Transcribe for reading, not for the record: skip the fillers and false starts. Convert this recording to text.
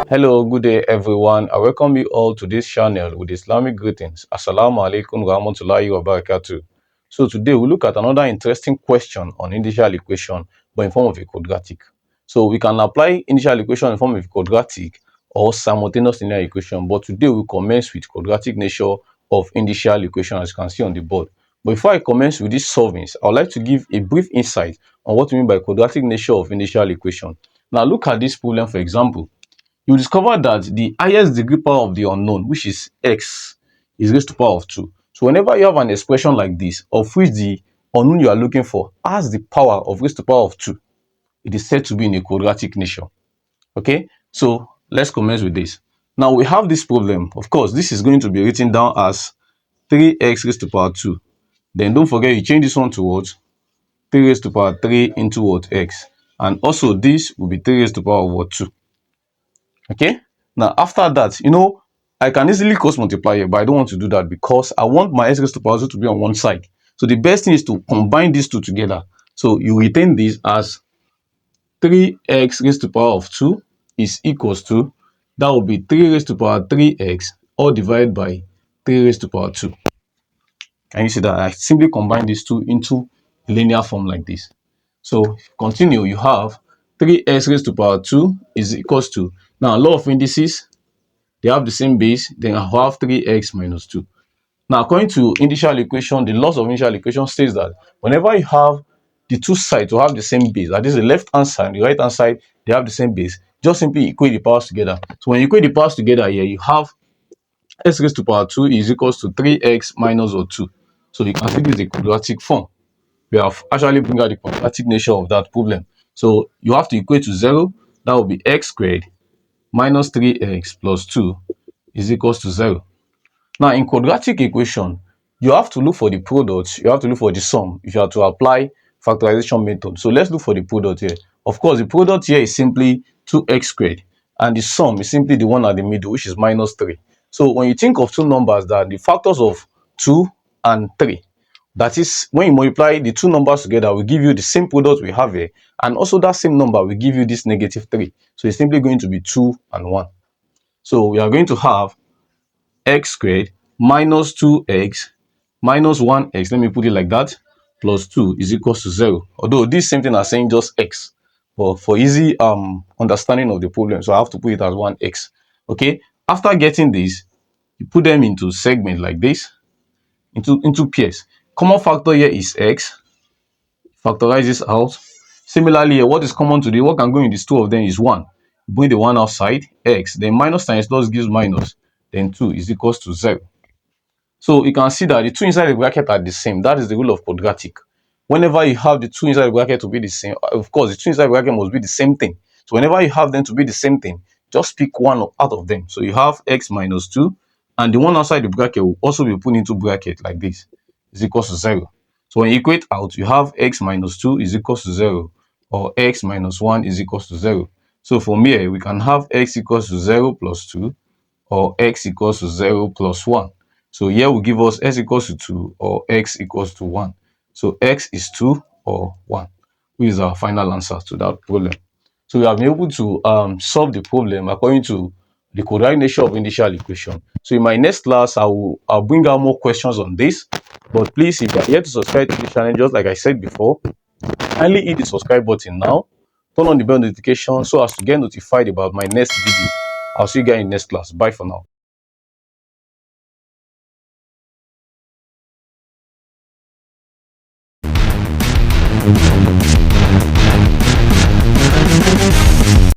Hello, good day everyone. I welcome you all to this channel with Islamic greetings. Assalamu alaikum wa rahmatullahi wa barakatuh. So today we look at another interesting question on initial equation but in form of a quadratic. So we can apply initial equation in form of a quadratic or simultaneous linear equation, but today we commence with quadratic nature of initial equation as you can see on the board. But before I commence with these solvings, I would like to give a brief insight on what we mean by quadratic nature of initial equation. Now look at this problem for example. You discover that the highest degree power of the unknown, which is x, is raised to power of 2. So whenever you have an expression like this, of which the unknown you are looking for has the power of raised to power of 2, it is said to be in a quadratic nature. Okay, so let's commence with this. Now we have this problem. Of course, this is going to be written down as 3x raised to power 2. Then don't forget you change this one to what? 3 raised to power 3 into what? X. And also this will be 3 raised to power of what? 2. Okay, now after that, I can easily cross multiply here, but I don't want to do that because I want my x raised to power 2 to be on one side. So the best thing is to combine these two together. So you retain this as 3x raised to power of 2 is equals to, that will be 3 raised to power 3x all divided by 3 raised to power 2. Can you see that? I simply combine these two into linear form like this. So continue, you have 3x raised to power 2 is equals to, now law of indices, they have the same base, then I have 3x minus 2. Now, according to initial equation, the laws of initial equation states that whenever you have the two sides to have the same base, that is the left hand side, the right hand side, they have the same base, just simply equate the powers together. So when you equate the powers together here, you have x raised to power 2 is equals to 3x minus or 2. So you can see this is a quadratic form. We have actually bring out the quadratic nature of that problem. So you have to equate to 0. That will be x squared minus 3x plus 2 is equals to 0. Now in quadratic equation, you have to look for the product, you have to look for the sum if you are to apply factorization method. So let's look for the product here. Of course, the product here is simply 2x squared and the sum is simply the one at the middle, which is minus 3. So when you think of two numbers that the factors of 2 and 3, that is, when you multiply the two numbers together, will give you the same product we have here, and also that same number will give you this negative 3. So it's simply going to be 2 and 1. So we are going to have x squared minus 2x minus 1x, let me put it like that, plus 2 is equals to 0. Although this same thing as saying just x, but for easy understanding of the problem, so I have to put it as 1x. Okay, after getting this, you put them into segment like this, into pairs. Common factor here is x. Factorize this out. Similarly here, what is common to what can go in these two of them is 1. Bring the 1 outside, x, then minus times plus gives minus, then 2 is equals to 0. So you can see that the two inside the bracket are the same. That is the rule of quadratic. Whenever you have the two inside the bracket to be the same, of course the two inside the bracket must be the same thing. So whenever you have them to be the same thing, just pick one out of them. So you have x minus 2, and the one outside the bracket will also be put into bracket like this, is equals to 0. So when you equate out, you have x minus 2 is equals to 0, or x minus 1 is equals to 0. So from here, we can have x equals to 0 plus 2, or x equals to 0 plus 1. So here will give us x equals to 2 or x equals to 1. So x is 2 or 1, which is our final answer to that problem. So we have been able to solve the problem according to the quadratic nature of initial equation. So in my next class, I'll bring out more questions on this. But please, if you are yet to subscribe to the channel, just like I said before, kindly hit the subscribe button now. Turn on the bell notification so as to get notified about my next video. I'll see you guys in the next class. Bye for now.